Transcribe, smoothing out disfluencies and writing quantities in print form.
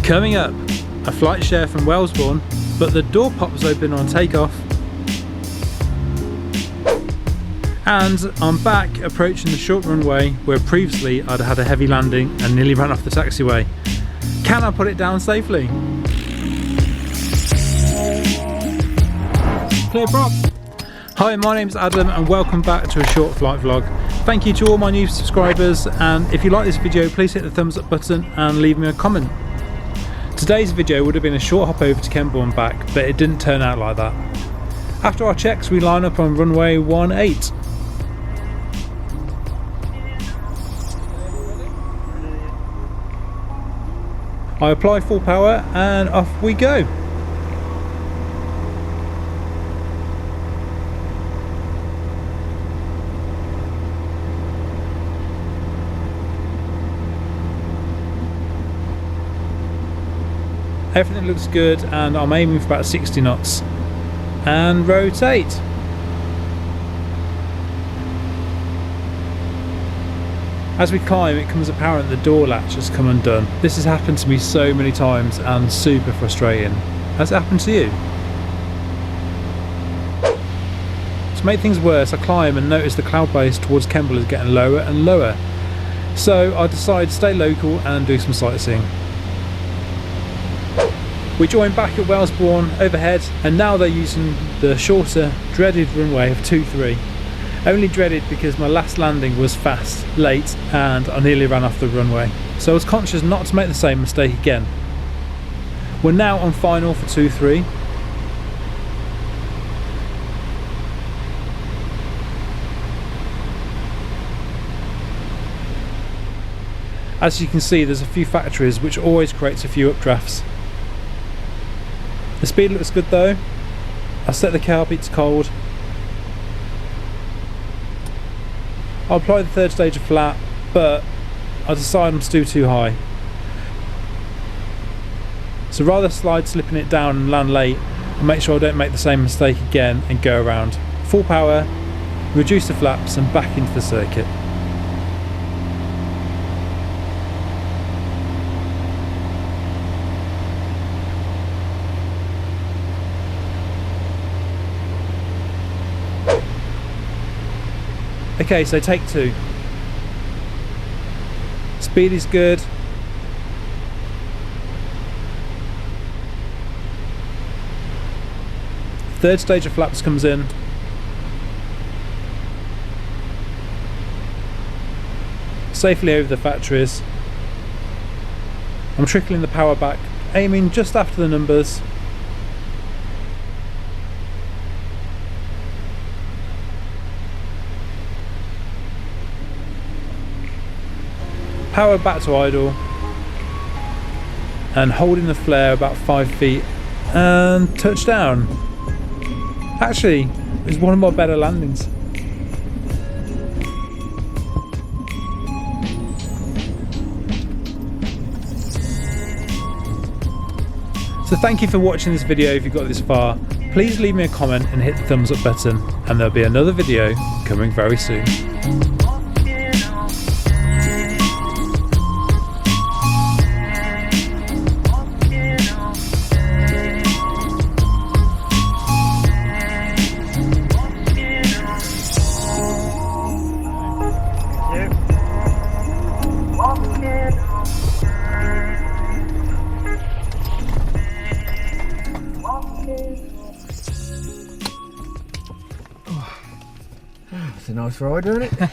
Coming up, a flight share from Wellesbourne, but the door pops open on takeoff. And I'm back approaching the short runway where previously I'd had a heavy landing and nearly ran off the taxiway. Can I put it down safely? Clear prop. Hi, my name's Adam and welcome back to a short flight vlog. Thank you to all my new subscribers, and if you like this video please hit the thumbs up button and leave me a comment. Today's video would have been a short hop over to Kemble and back, but it didn't turn out like that. After our checks we line up on runway 18. I apply full power and off we go. Everything looks good and I'm aiming for about 60 knots. And rotate. As we climb it becomes apparent the door latch has come undone. This has happened to me so many times and super frustrating. Has it happened to you? To make things worse, I climb and notice the cloud base towards Kemble is getting lower and lower. So I decide to stay local and do some sightseeing. We join back at Wellesbourne overhead, and now they're using the shorter, dreaded runway of 23. Only dreaded because my last landing was fast, late, and I nearly ran off the runway. So I was conscious not to make the same mistake again. We're now on final for 2-3. As you can see, there's a few factories which always creates a few updrafts. The speed looks good though. I set the carpet to cold. I'll apply the third stage of flat, but I decide I'm still too high. So rather slide slipping it down and land late, and make sure I don't make the same mistake again and go around. Full power, reduce the flaps and back into the circuit. Okay, so take two. Speed is good. Third stage of flaps comes in. Safely over the factories. I'm trickling the power back, aiming just after the numbers. Power back to idle and holding the flare about 5 feet and touchdown. Actually, it's one of my better landings. So thank you for watching this video if you got this far. Please leave me a comment and hit the thumbs up button, and there'll be another video coming very soon. It's a nice ride, isn't it?